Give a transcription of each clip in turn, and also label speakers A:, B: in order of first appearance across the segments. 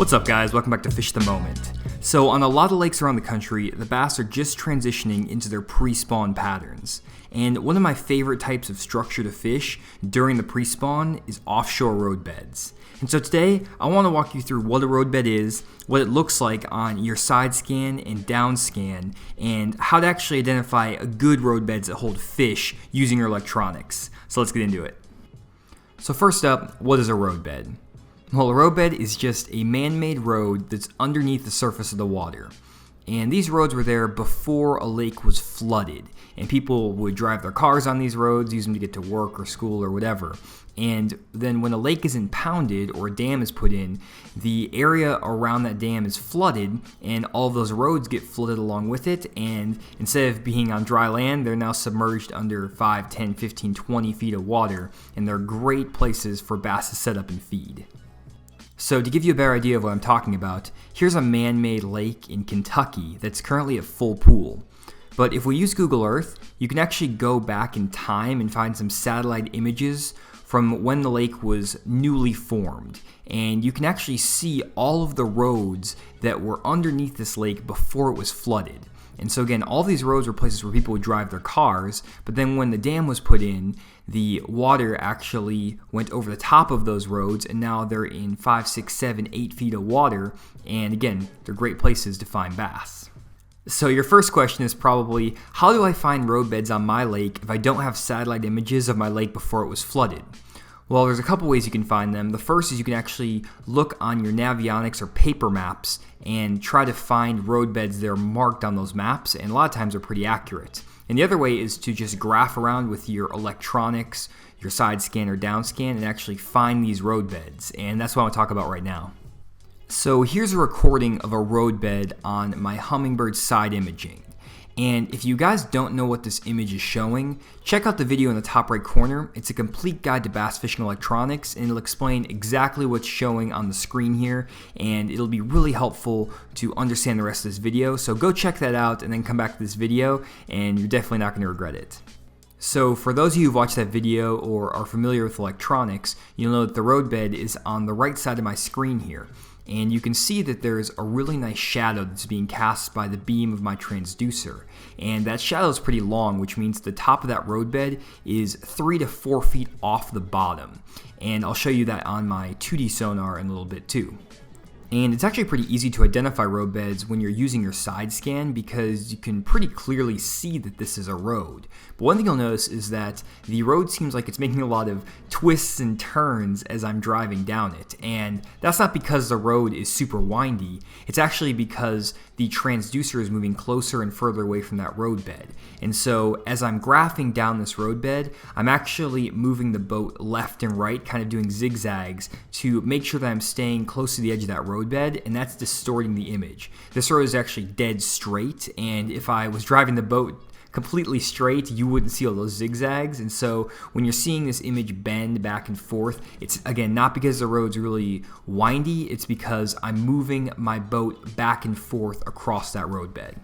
A: What's up, guys? Welcome back to Fish the Moment. So on a lot of lakes around the country, the bass are just transitioning into their pre-spawn patterns. And one of my favorite types of structure to fish during the pre-spawn is offshore roadbeds. And so today, I want to walk you through what a roadbed is, what it looks like on your side scan and down scan, and how to actually identify good roadbeds that hold fish using your electronics. So let's get into it. So first up, what is a roadbed? Well, a roadbed is just a man-made road that's underneath the surface of the water. And these roads were there before a lake was flooded. And people would drive their cars on these roads, use them to get to work or school or whatever. And then when a lake is impounded or a dam is put in, the area around that dam is flooded and all of those roads get flooded along with it. And instead of being on dry land, they're now submerged under 5, 10, 15, 20 feet of water. And they're great places for bass to set up and feed. So to give you a better idea of what I'm talking about, here's a man-made lake in Kentucky that's currently at full pool. But if we use Google Earth, you can actually go back in time and find some satellite images from when the lake was newly formed. And you can actually see all of the roads that were underneath this lake before it was flooded. And so again, all these roads were places where people would drive their cars, but then when the dam was put in, the water actually went over the top of those roads, and now they're in 5, 6, 7, 8 feet of water, and again, they're great places to find bass. So your first question is probably, how do I find roadbeds on my lake if I don't have satellite images of my lake before it was flooded? Well, there's a couple ways you can find them. The first is you can actually look on your Navionics or paper maps and try to find roadbeds that are marked on those maps, and a lot of times they're pretty accurate. And the other way is to just graph around with your electronics, your side scan or down scan, and actually find these roadbeds, and that's what I want to talk about right now. So here's a recording of a roadbed on my Humminbird side imaging. And if you guys don't know what this image is showing, check out the video in the top right corner. It's a complete guide to bass fishing electronics, and it'll explain exactly what's showing on the screen here, and it'll be really helpful to understand the rest of this video. So go check that out and then come back to this video, and you're definitely not going to regret it. So for those of you who've watched that video or are familiar with electronics, you'll know that the roadbed is on the right side of my screen here. And you can see that there's a really nice shadow that's being cast by the beam of my transducer. And that shadow is pretty long, which means the top of that roadbed is 3 to 4 feet off the bottom. And I'll show you that on my 2D sonar in a little bit too. And it's actually pretty easy to identify roadbeds when you're using your side scan because you can pretty clearly see that this is a road. But one thing you'll notice is that the road seems like it's making a lot of twists and turns as I'm driving down it. And that's not because the road is super windy. It's actually because the transducer is moving closer and further away from that roadbed. And so as I'm graphing down this roadbed, I'm actually moving the boat left and right, kind of doing zigzags to make sure that I'm staying close to the edge of that roadbed, and that's distorting the image. This road is actually dead straight, and if I was driving the boat completely straight, you wouldn't see all those zigzags. And so when you're seeing this image bend back and forth, it's again not because the road's really windy, it's because I'm moving my boat back and forth across that roadbed.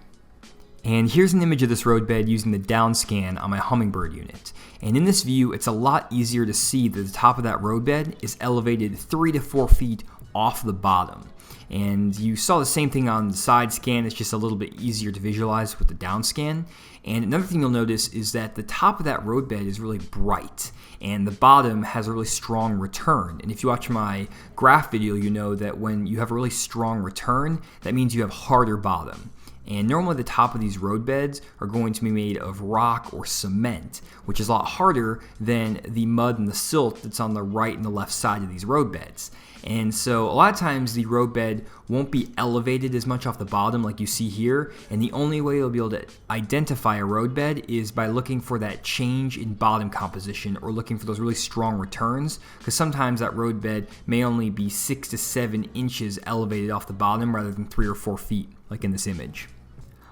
A: And here's an image of this roadbed using the down scan on my Humminbird unit. And in this view, it's a lot easier to see that the top of that roadbed is elevated 3 to 4 feet off the bottom. And you saw the same thing on the side scan, it's just a little bit easier to visualize with the down scan. And another thing you'll notice is that the top of that roadbed is really bright, and the bottom has a really strong return. And if you watch my graph video, you know that when you have a really strong return, that means you have harder bottom. And normally the top of these roadbeds are going to be made of rock or cement, which is a lot harder than the mud and the silt that's on the right and the left side of these roadbeds. And so a lot of times the roadbed won't be elevated as much off the bottom like you see here, and the only way you'll be able to identify a roadbed is by looking for that change in bottom composition or looking for those really strong returns, because sometimes that roadbed may only be 6 to 7 inches elevated off the bottom rather than 3 or 4 feet like in this image.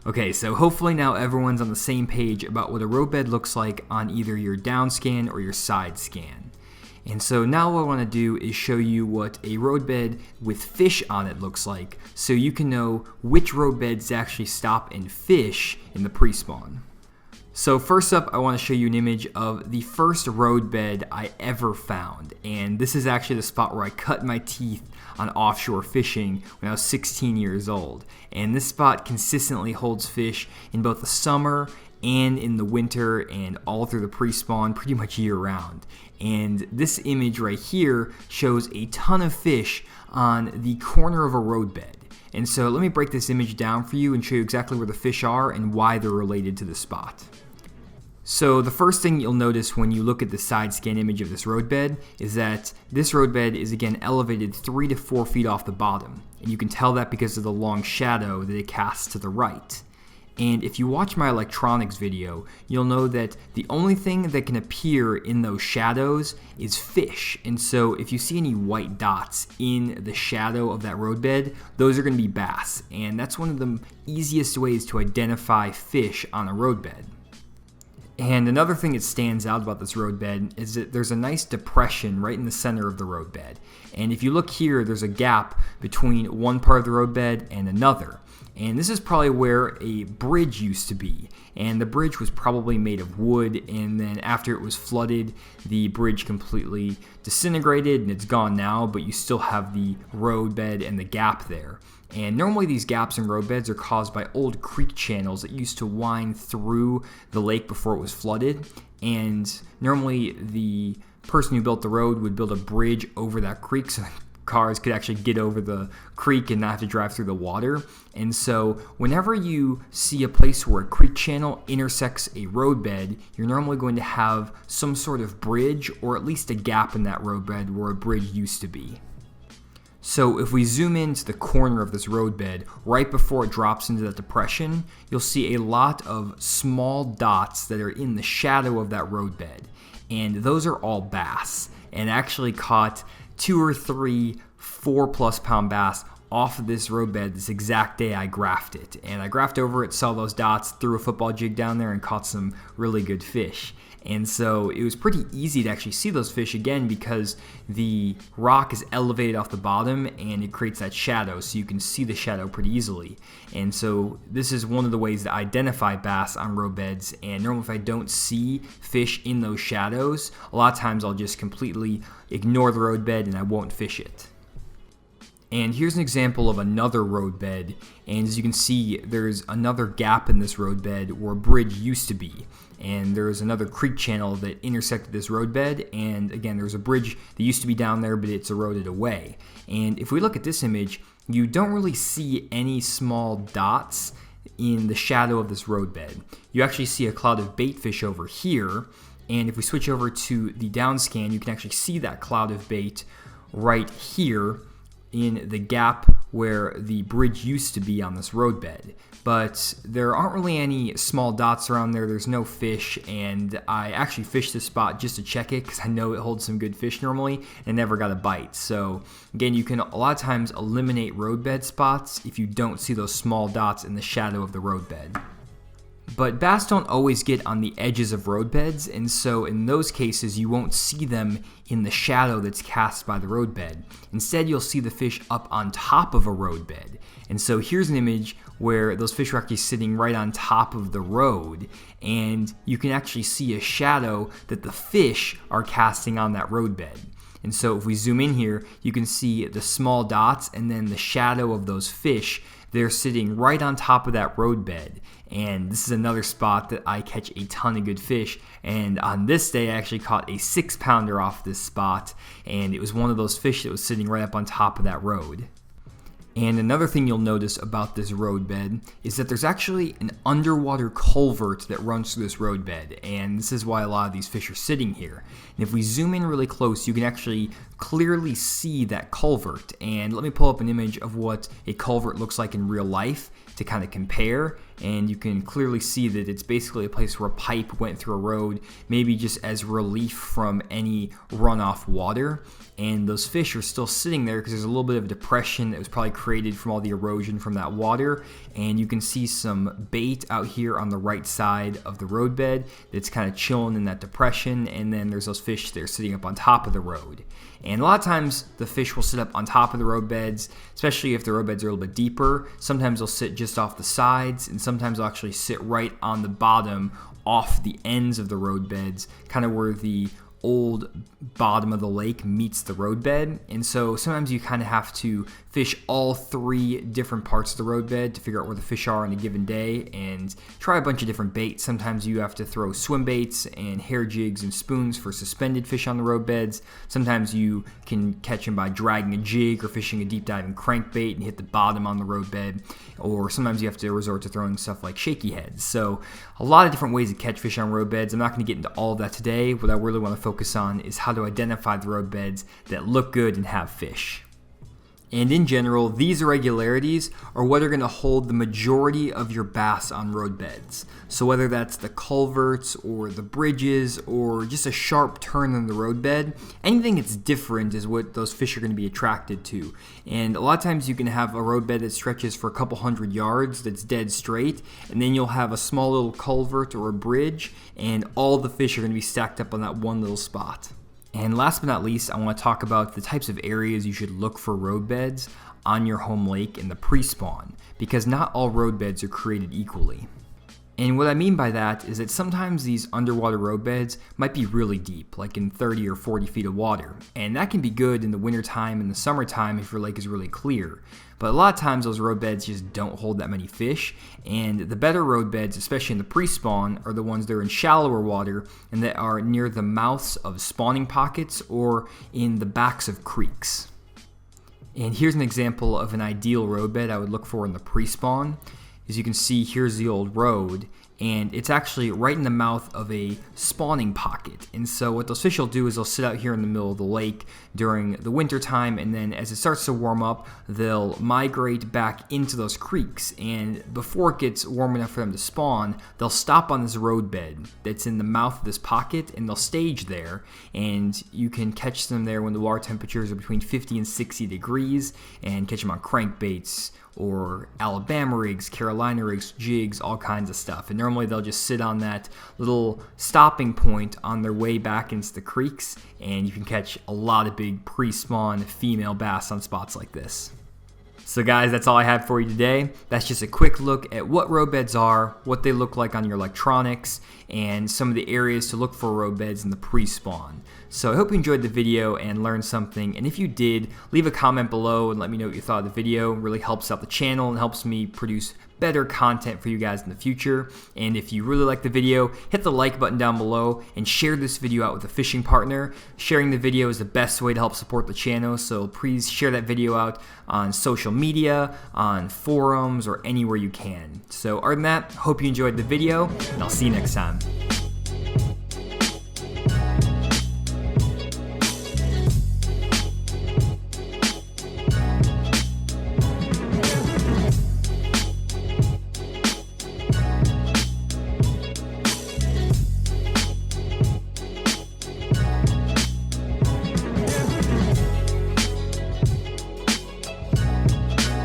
A: Okay, so hopefully now everyone's on the same page about what a roadbed looks like on either your down scan or your side scan. And so now what I want to do is show you what a roadbed with fish on it looks like, so you can know which roadbeds actually stop and fish in the pre-spawn. So first up, I want to show you an image of the first roadbed I ever found. And this is actually the spot where I cut my teeth on offshore fishing when I was 16 years old. And this spot consistently holds fish in both the summer and in the winter and all through the pre-spawn pretty much year round. And this image right here shows a ton of fish on the corner of a roadbed. And so let me break this image down for you and show you exactly where the fish are and why they're related to the spot. So the first thing you'll notice when you look at the side scan image of this roadbed is that this roadbed is again elevated 3 to 4 feet off the bottom. And you can tell that because of the long shadow that it casts to the right. And if you watch my electronics video, you'll know that the only thing that can appear in those shadows is fish. And so if you see any white dots in the shadow of that roadbed, those are going to be bass. And that's one of the easiest ways to identify fish on a roadbed. And another thing that stands out about this roadbed is that there's a nice depression right in the center of the roadbed. And if you look here, there's a gap between one part of the roadbed and another. And this is probably where a bridge used to be. And the bridge was probably made of wood, and then after it was flooded, the bridge completely disintegrated and it's gone now, but you still have the roadbed and the gap there. And normally these gaps in roadbeds are caused by old creek channels that used to wind through the lake before it was flooded. And normally the person who built the road would build a bridge over that creek so cars could actually get over the creek and not have to drive through the water. And so whenever you see a place where a creek channel intersects a roadbed, you're normally going to have some sort of bridge or at least a gap in that roadbed where a bridge used to be. So if we zoom into the corner of this roadbed, right before it drops into that depression, you'll see a lot of small dots that are in the shadow of that roadbed. And those are all bass. And I actually caught 2 or 3 4+ pound bass off of this roadbed this exact day I graphed it. And I graphed over it, saw those dots, threw a football jig down there and caught some really good fish. And so it was pretty easy to actually see those fish again because the rock is elevated off the bottom and it creates that shadow, so you can see the shadow pretty easily. And so this is one of the ways to identify bass on roadbeds. And normally if I don't see fish in those shadows, a lot of times I'll just completely ignore the roadbed and I won't fish it. And here's an example of another roadbed, and as you can see, there's another gap in this roadbed where a bridge used to be. And there's another creek channel that intersected this roadbed, and again, there's a bridge that used to be down there, but it's eroded away. And if we look at this image, you don't really see any small dots in the shadow of this roadbed. You actually see a cloud of bait fish over here, and if we switch over to the down scan, you can actually see that cloud of bait right here in the gap where the bridge used to be on this roadbed. But there aren't really any small dots around there. There's no fish, and I actually fished this spot just to check it because I know it holds some good fish normally and never got a bite. So again, you can a lot of times eliminate roadbed spots if you don't see those small dots in the shadow of the roadbed. But bass don't always get on the edges of roadbeds, and so in those cases you won't see them in the shadow that's cast by the roadbed. Instead, you'll see the fish up on top of a roadbed. And so here's an image where those fish are actually sitting right on top of the road, and you can actually see a shadow that the fish are casting on that roadbed. And so if we zoom in here, you can see the small dots and then the shadow of those fish. They're sitting right on top of that roadbed. And this is another spot that I catch a ton of good fish. And on this day, I actually caught a 6-pounder off this spot. And it was one of those fish that was sitting right up on top of that road. And another thing you'll notice about this roadbed is that there's actually an underwater culvert that runs through this roadbed, and this is why a lot of these fish are sitting here. And if we zoom in really close, you can actually clearly see that culvert. And let me pull up an image of what a culvert looks like in real life to kind of compare, and you can clearly see that it's basically a place where a pipe went through a road, maybe just as relief from any runoff water. And those fish are still sitting there because there's a little bit of a depression that was probably created from all the erosion from that water. And you can see some bait out here on the right side of the roadbed that's kind of chilling in that depression. And then there's those fish that are sitting up on top of the road. And a lot of times the fish will sit up on top of the roadbeds, especially if the roadbeds are a little bit deeper. Sometimes they'll sit just off the sides, and sometimes they'll actually sit right on the bottom off the ends of the roadbeds, kind of where the old bottom of the lake meets the roadbed. And so sometimes you kind of have to fish all 3 different parts of the roadbed to figure out where the fish are on a given day and try a bunch of different baits. Sometimes you have to throw swim baits and hair jigs and spoons for suspended fish on the roadbeds. Sometimes you can catch them by dragging a jig or fishing a deep diving crankbait and hit the bottom on the roadbed. Or sometimes you have to resort to throwing stuff like shaky heads. So a lot of different ways to catch fish on roadbeds. I'm not going to get into all of that today. What I really want to focus on is how to identify the roadbeds that look good and have fish. And in general, these irregularities are what are going to hold the majority of your bass on roadbeds. So whether that's the culverts or the bridges or just a sharp turn in the roadbed, anything that's different is what those fish are going to be attracted to. And a lot of times you can have a roadbed that stretches for a couple hundred yards that's dead straight, and then you'll have a small little culvert or a bridge, and all the fish are going to be stacked up on that one little spot. And last but not least, I want to talk about the types of areas you should look for roadbeds on your home lake in the pre-spawn, because not all roadbeds are created equally. And what I mean by that is that sometimes these underwater roadbeds might be really deep, like in 30 or 40 feet of water. And that can be good in the wintertime and the summertime if your lake is really clear. But a lot of times those roadbeds just don't hold that many fish. And the better roadbeds, especially in the pre-spawn, are the ones that are in shallower water and that are near the mouths of spawning pockets or in the backs of creeks. And here's an example of an ideal roadbed I would look for in the pre-spawn. As you can see, here's the old road, and it's actually right in the mouth of a spawning pocket. And so what those fish will do is they'll sit out here in the middle of the lake during the winter time, and then as it starts to warm up, they'll migrate back into those creeks. And before it gets warm enough for them to spawn, they'll stop on this roadbed that's in the mouth of this pocket, and they'll stage there. And you can catch them there when the water temperatures are between 50 and 60 degrees, and catch them on crankbaits, or Alabama rigs, Carolina rigs, jigs, all kinds of stuff. And normally they'll just sit on that little stopping point on their way back into the creeks, and you can catch a lot of big pre-spawn female bass on spots like this. So guys, that's all I have for you today. That's just a quick look at what roadbeds are, what they look like on your electronics, and some of the areas to look for roadbeds in the pre-spawn. So I hope you enjoyed the video and learned something, and if you did, leave a comment below and let me know what you thought of the video. It really helps out the channel and helps me produce better content for you guys in the future. And if you really like the video, hit the like button down below and share this video out with a fishing partner. Sharing the video is the best way to help support the channel, so please share that video out on social media, on forums, or anywhere you can. So other than that, hope you enjoyed the video, and I'll see you next time.